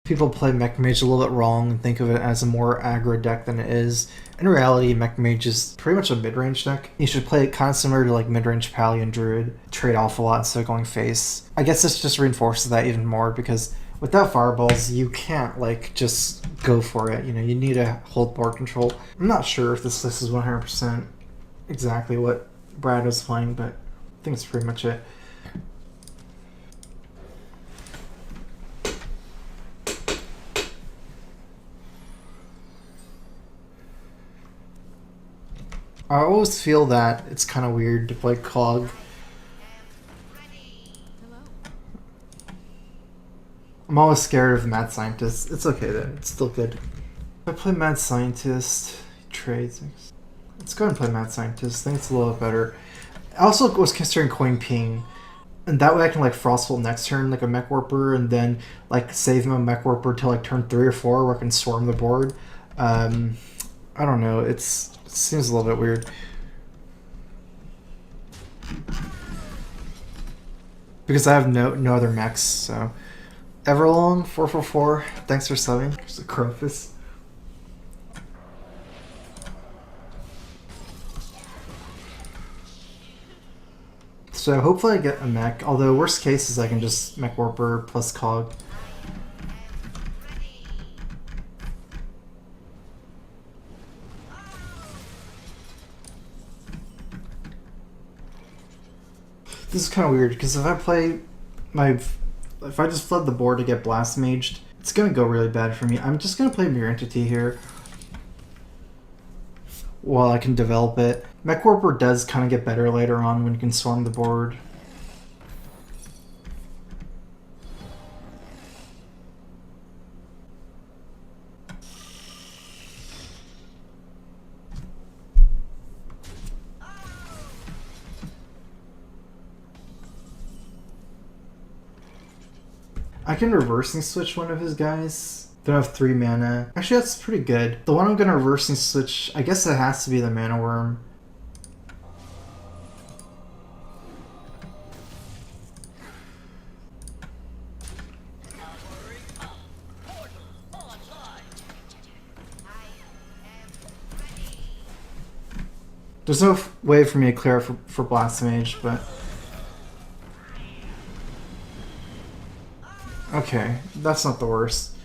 People play Mech Mage a little bit wrong and think of it as a more aggro deck than it is. In reality, Mech Mage is pretty much a mid-range deck. You should play it kind of similar to like mid-range Pally and Druid. Trade off a lot instead of going face. I guess this just reinforces that even more because without fireballs, you can't like just go for it. You know, you need to hold board control. I'm not sure if this list is 100% exactly what Brad was playing, but I think it's pretty much it. I always feel that it's kind of weird to play Cog. I'm always scared of Mad Scientist. It's okay though, it's still good. If I play Mad Scientist, he trades. Let's go ahead and play Mad Scientist. I think it's a little bit better. I also was considering Coin Ping. And that way I can like Frostbolt next turn like a Mech Warper and then like save him a Mech Warper till like turn 3 or 4 where I can swarm the board. I don't know, it seems a little bit weird. Because I have no other mechs, so. Everlong, 444, thanks for subbing. There's a Crowfus. So hopefully I get a mech, although worst case is I can just Mech Warper plus Cog. This is kind of weird, because if I play if I just flood the board to get Blast Maged, it's going to go really bad for me. I'm just going to play Mirror Entity here while I can develop it. Mech Warper does kind of get better later on when you can swarm the board. I can reversing switch one of his guys. They have 3 mana. Actually, that's pretty good. The one I'm gonna reversing switch, I guess it has to be the Mana Worm. There's no way for me to clear it for Blast Mage, but... Okay, that's not the worst.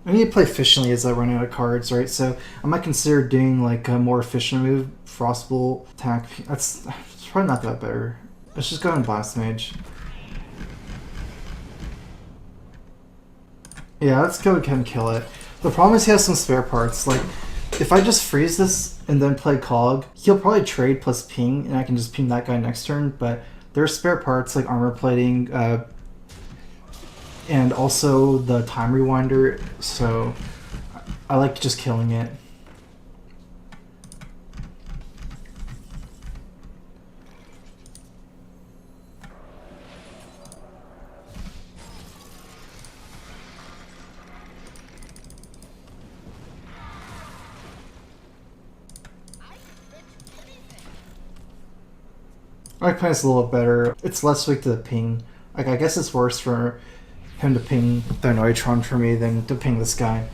I need to play efficiently as I run out of cards, right? So I might consider doing like a more efficient move, Frostbolt, attack. It's probably not that better. Let's just go and Blast Mage. Yeah, let's go ahead and kill it. The problem is he has some spare parts. Like, if I just freeze this and then play Cog, he'll probably trade plus ping, and I can just ping that guy next turn, but there's spare parts like armor plating, and also the time rewinder, so I like just killing it. I like playing this a little better. It's less weak to the ping. Like, I guess it's worse for him to ping the Neutron for me than to ping this guy.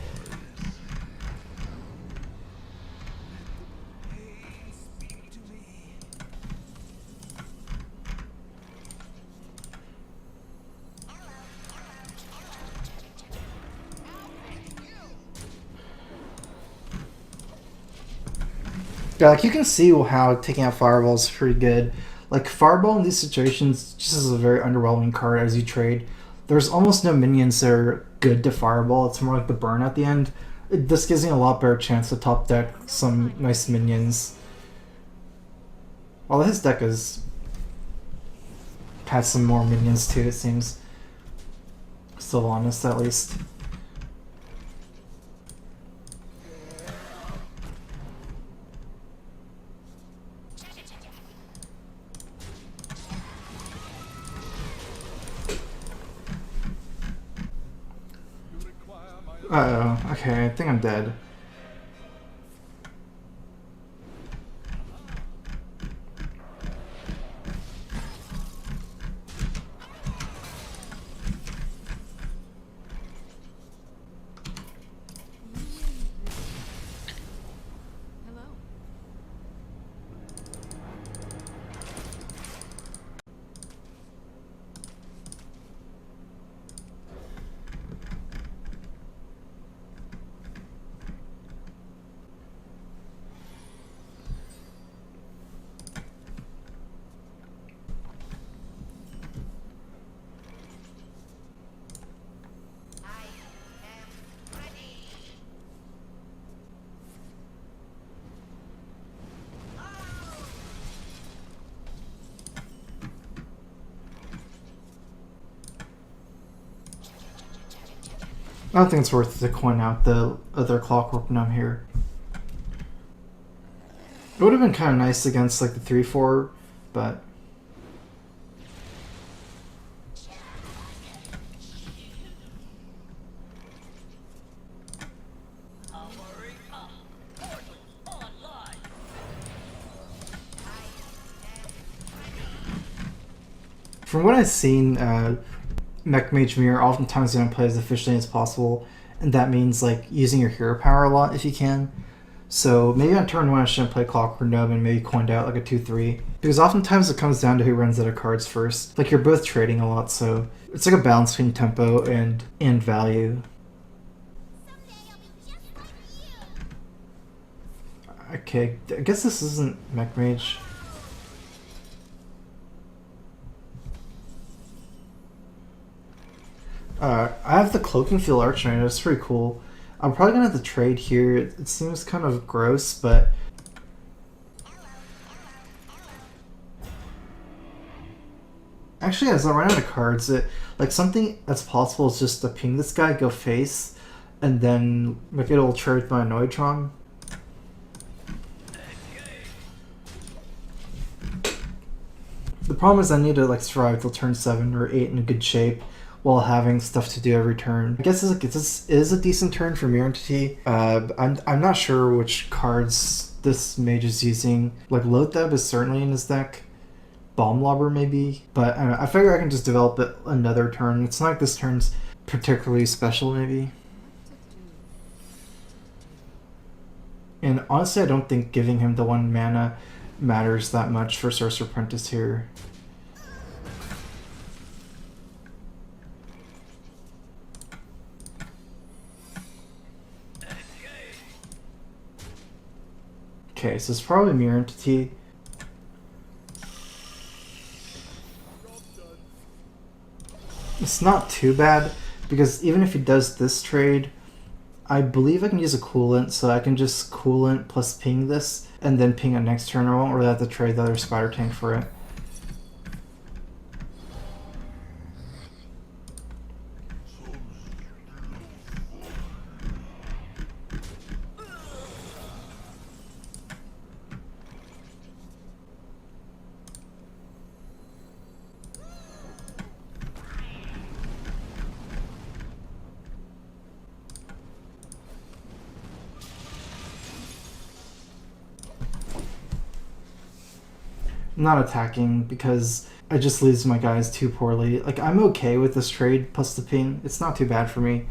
Yeah, like you can see how taking out Fireball is pretty good. Like Fireball in these situations just is a very underwhelming card as you trade. There's almost no minions that are good to Fireball. It's more like the burn at the end. This gives me a lot better chance to top deck some nice minions. Although his deck has some more minions too, it seems. Still honest, at least. Uh-oh. Okay, I think I'm dead. I don't think it's worth it to coin out the other Clockwork Gnome here. It would have been kind of nice against like the 3-4, but... From what I've seen, Mech Mage Mirror oftentimes you don't play as efficiently as possible, and that means like using your hero power a lot if you can. So maybe on turn 1 I shouldn't play Clockwork Gnome and maybe coined out like a 2-3. Because oftentimes it comes down to who runs out of cards first. Like you're both trading a lot, so it's like a balance between tempo and value. Okay, I guess this isn't Mech Mage. I have the Cloaking Field Archknight, that's pretty cool. I'm probably gonna have to trade here. It seems kind of gross, but... Actually, as I run out of cards, like something that's possible is just to ping this guy, go face, and then make it all trade with my Neutron. The problem is I need to like survive till turn 7 or 8 in good shape while having stuff to do every turn. I guess this is a decent turn for Mirror Entity. I'm not sure which cards this mage is using. Like Lotheb is certainly in his deck. Bomb Lobber maybe. But I figure I can just develop it another turn. It's not like this turn's particularly special maybe. And honestly I don't think giving him the 1 mana matters that much for Sorcerer Apprentice here. Okay, so it's probably Mirror Entity. It's not too bad, because even if he does this trade, I believe I can use a coolant, so I can just coolant plus ping this, and then ping it next turn. I won't really have to trade the other Spider Tank for it. I'm not attacking because I just lose my guys too poorly. Like, I'm okay with this trade plus the ping. It's not too bad for me.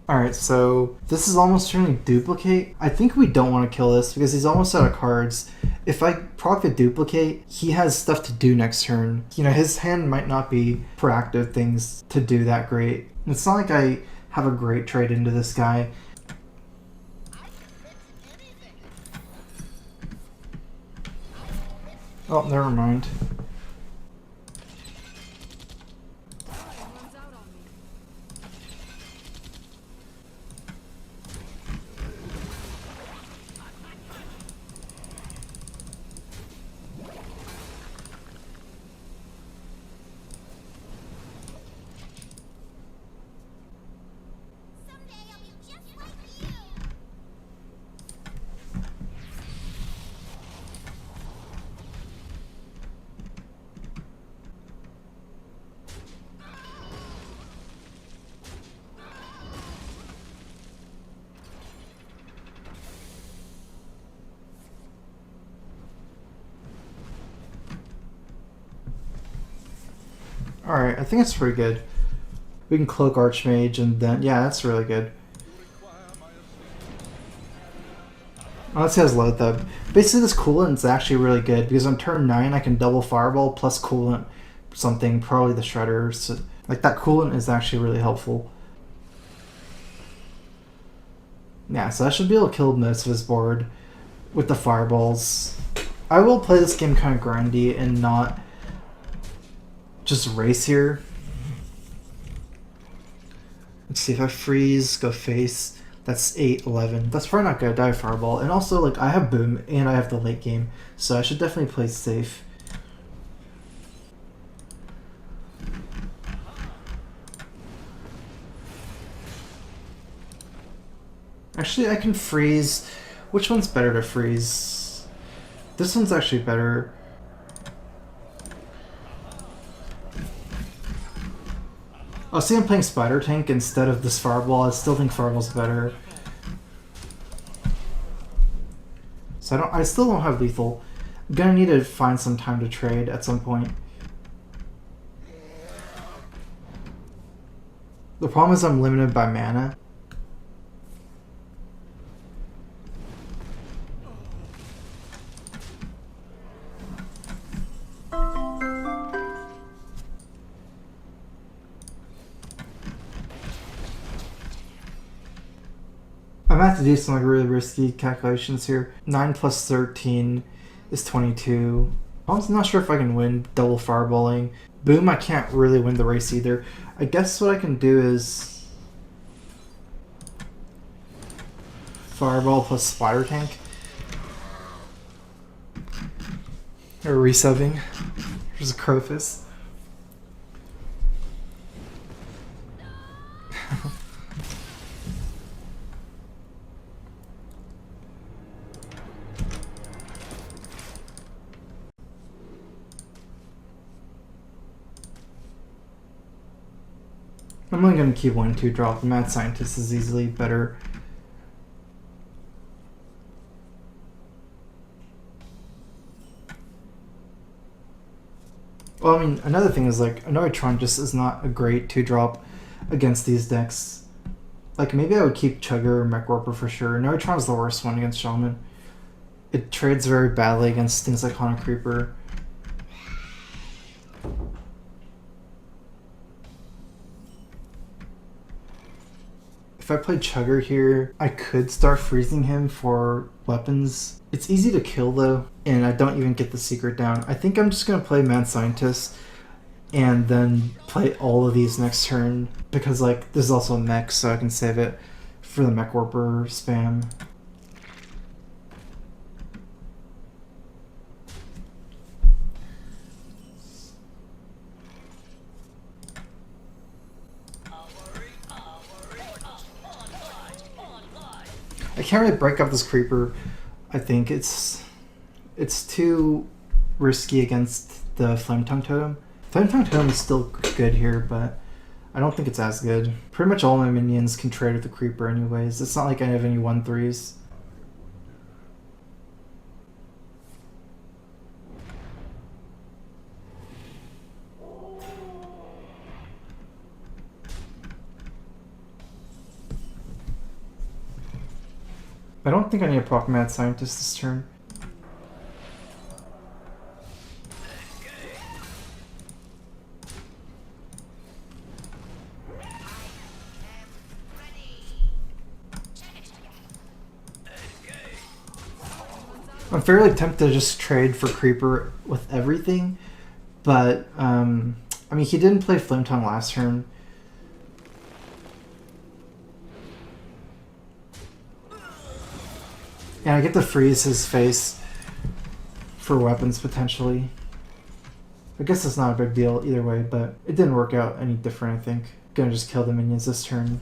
Alright, so this is almost turning Duplicate. I think we don't want to kill this because he's almost out of cards. If I proc the Duplicate, he has stuff to do next turn. You know, his hand might not be proactive things to do that great. It's not like I have a great trade into this guy. Oh, never mind. Alright, I think it's pretty good. We can cloak Archmage and then, yeah, that's really good. Unless he has Lotheb. Basically this coolant is actually really good because on turn 9 I can double Fireball plus coolant something, probably the Shredder. So, like that coolant is actually really helpful. Yeah, so I should be able to kill most of his board with the Fireballs. I will play this game kind of grindy and not just race here. Let's see if I freeze, go face. That's 8, 11. That's probably not gonna die Fireball. And also, like, I have Boom and I have the late game, so I should definitely play safe. Actually, I can freeze. Which one's better to freeze? This one's actually better. Oh, see, I'm playing Spider Tank instead of this Fireball. I still think Fireball's better. So I still don't have lethal. I'm gonna need to find some time to trade at some point. The problem is I'm limited by mana. I'm gonna have to do some like really risky calculations here. 9 plus 13 is 22. I'm not sure if I can win double fireballing. Boom, I can't really win the race either. I guess what I can do is Fireball plus Spider Tank. Or resubbing. There's a Crowfist. I'm only going to keep 1-2 drop. The Mad Scientist is easily better. Well, I mean, another thing is like, Annoytron just is not a great 2-drop against these decks. Like, maybe I would keep Chugger or Mech Warper for sure. Annoytron's the worst one against Shaman. It trades very badly against things like Haunted Creeper. If I play Chugger here, I could start freezing him for weapons. It's easy to kill though, and I don't even get the secret down. I think I'm just gonna play Mad Scientist and then play all of these next turn because like this is also a mech, so I can save it for the Mech Warper spam. I can't really break up this creeper. I think it's too risky against the Flame Tongue Totem. Flame Tongue Totem is still good here, but I don't think it's as good. Pretty much all my minions can trade with the creeper anyways. It's not like I have any 1-3s. I don't think I need a proc Mad Scientist this turn. I'm fairly tempted to just trade for Creeper with everything, but I mean, he didn't play Flame Tongue last turn. And I get to freeze his face for weapons, potentially. I guess it's not a big deal either way, but it didn't work out any different, I think. Gonna just kill the minions this turn.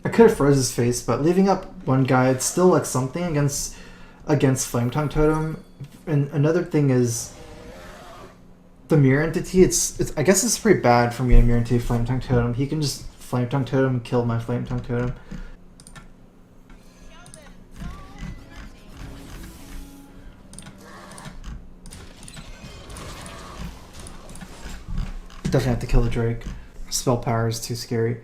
I could have froze his face, but leaving up one guy, it's still like something against Flame Tongue Totem. And another thing is the Mirror Entity. It's I guess it's pretty bad for me to Mirror Entity Flame Tongue Totem. He can just Flame Tongue Totem and kill my Flame Tongue Totem. Definitely have to kill the Drake. Spell power is too scary.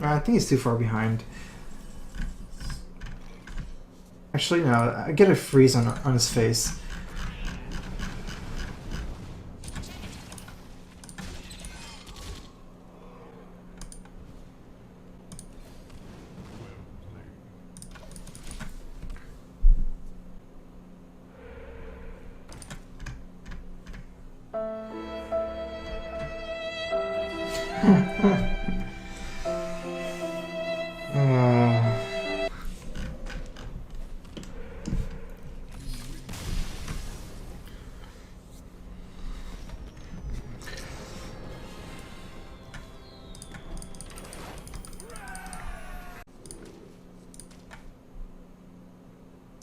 I think he's too far behind. Actually, no, I get a freeze on his face.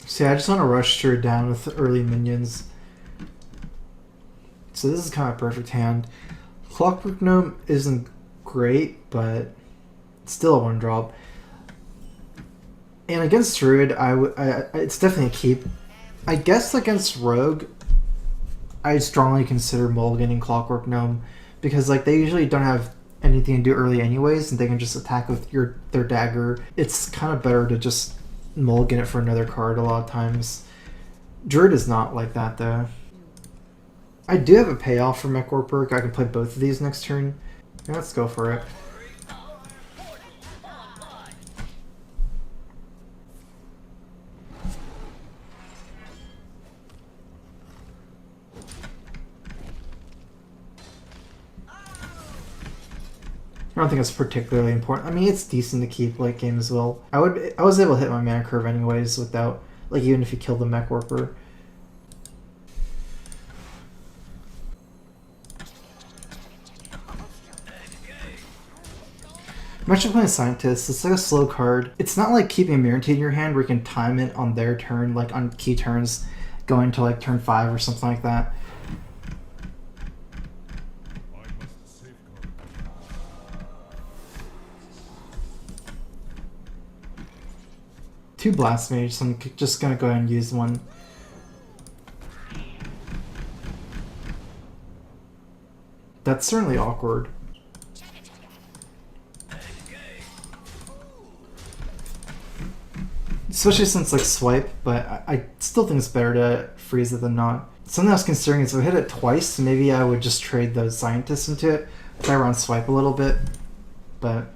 See, I just want to rush her down with early minions. So this is kind of a perfect hand. Clockwork Gnome isn't great, but it's still a 1-drop. And against Druid, it's definitely a keep. I guess against Rogue, I strongly consider mulliganing Clockwork Gnome because like they usually don't have anything to do early anyways, and they can just attack with their dagger. It's kind of better to just mulligan it for another card a lot of times. Druid is not like that though. I do have a payoff for Mech perk. I can play both of these next turn. Yeah, let's go for it. I don't think it's particularly important. I mean, it's decent to keep late game as well. I was able to hit my mana curve anyways without, like, even if you kill the Mech Warper. I'm actually playing Scientist. It's like a slow card. It's not like keeping Immunity in your hand where you can time it on their turn, like on key turns, going to like turn 5 or something like that. Two Blast Mage, so I'm just gonna go ahead and use one. That's certainly awkward. Especially since like swipe, but I still think it's better to freeze it than not. Something I was considering is if I hit it twice, maybe I would just trade those scientists into it, try around swipe a little bit, but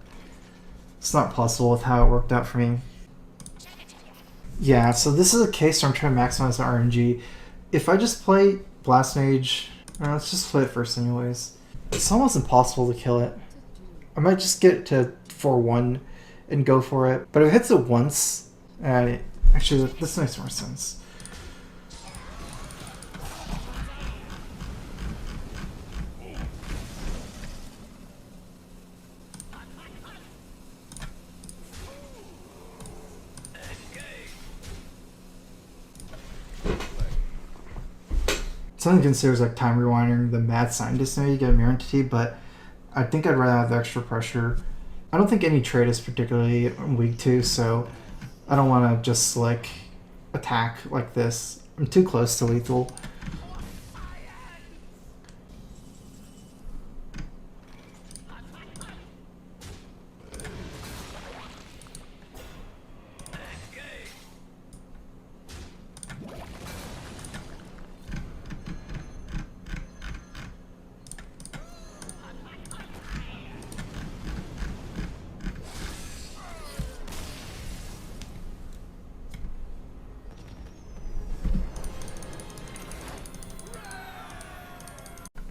it's not possible with how it worked out for me. Yeah, so this is a case where I'm trying to maximize my RNG. If I just play Blast Mage, let's just play it first anyways. It's almost impossible to kill it. I might just get to 4-1 and go for it, but if it hits it once, actually this makes more sense. Something considers like time rewinding the Mad Scientist maybe get a mirror entity, but I think I'd rather have the extra pressure. I don't think any trade is particularly weak to, so I don't want to just like attack like this. I'm too close to lethal.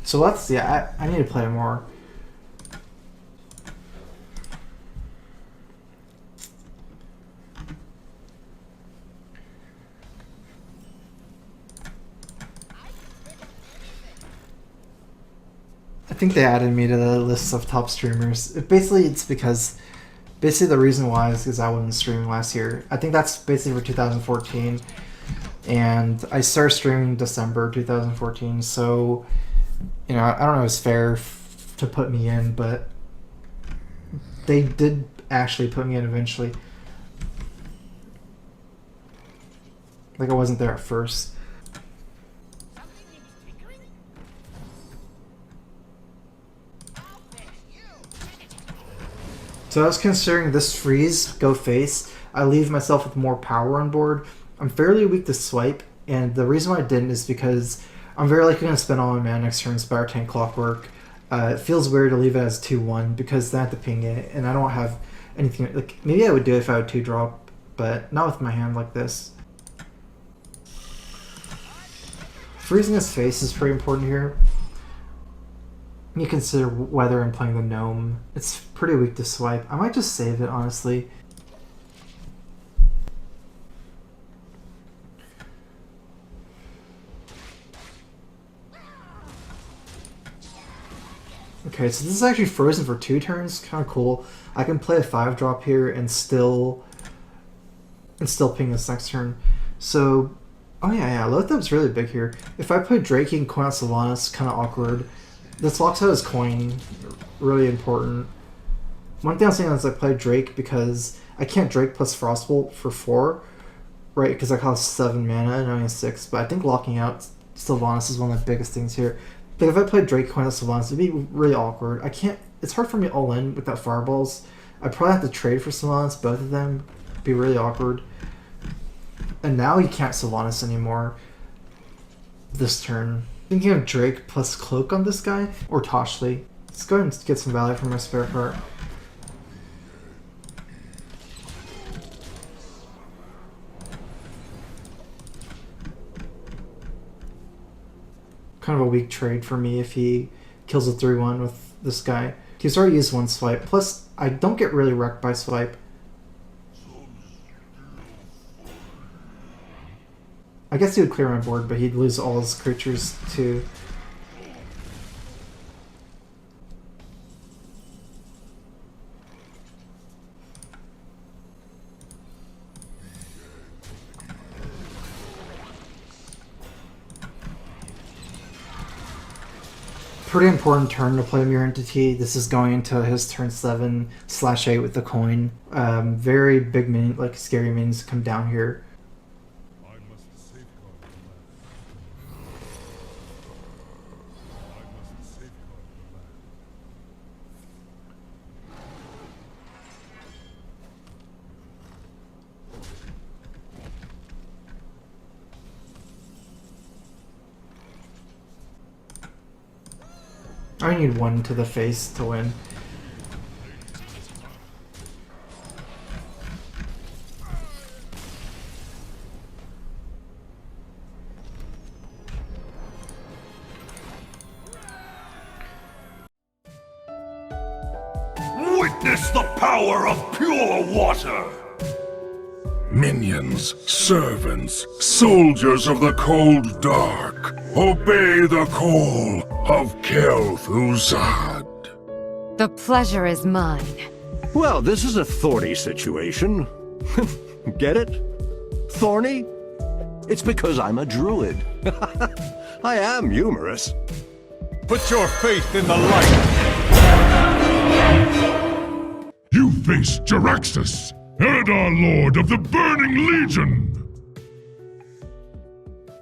So let's see, I need to play more. I think they added me to the list of top streamers. It's because the reason why is because I wasn't streaming last year. I think that's basically for 2014, and I started streaming December 2014, so you know, I don't know if it's fair to put me in, but they did actually put me in eventually. Like I wasn't there at first. So I was considering this freeze, go face. I leave myself with more power on board. I'm fairly weak to swipe, and the reason why I didn't is because I'm very likely going to spend all my mana next turn Spire Tank Clockwork. It feels weird to leave it as 2-1 because then I have to ping it, and I don't have anything. Like, maybe I would do it if I would 2-drop, but not with my hand like this. Freezing his face is pretty important here. You consider weather and playing the gnome. It's pretty weak to swipe. I might just save it, honestly. Okay, so this is actually frozen for 2 turns. Kind of cool. I can play a 5-drop here and still ping this next turn. So, oh yeah, Lotham's really big here. If I play Drake, he can coin out Sylvanas. Kind of awkward. This locks out his coin. Really important. One thing I'm saying is I play Drake because I can't Drake plus Frostbolt for 4, right? Because I cost 7 mana and only 6. But I think locking out Sylvanas is one of the biggest things here. But if I played Drake coin out Sylvanas, it'd be really awkward. I can't. It's hard for me all in without fireballs. I'd probably have to trade for Sylvanas, both of them. It'd be really awkward. And now he can't Sylvanas anymore. This turn. Thinking of Drake plus Cloak on this guy, or Toshli. Let's go ahead and get some value from my spare card. Kind of a weak trade for me if he kills a 3-1 with this guy. He's already used 1 swipe, plus I don't get really wrecked by swipe. I guess he would clear my board, but he'd lose all his creatures too. Pretty important turn to play Mirror Entity. This is going into his turn 7/8 with the coin. Very big minion, like scary minions come down here. I need 1 to the face to win. Witness the power of pure water! Minions, servants, soldiers of the cold dark, obey the call of Kel'Thuzad. The pleasure is mine. Well, this is a thorny situation. Get it? Thorny? It's because I'm a druid. I am humorous. Put your faith in the light! You face Jaraxxus, Eredar Lord of the Burning Legion!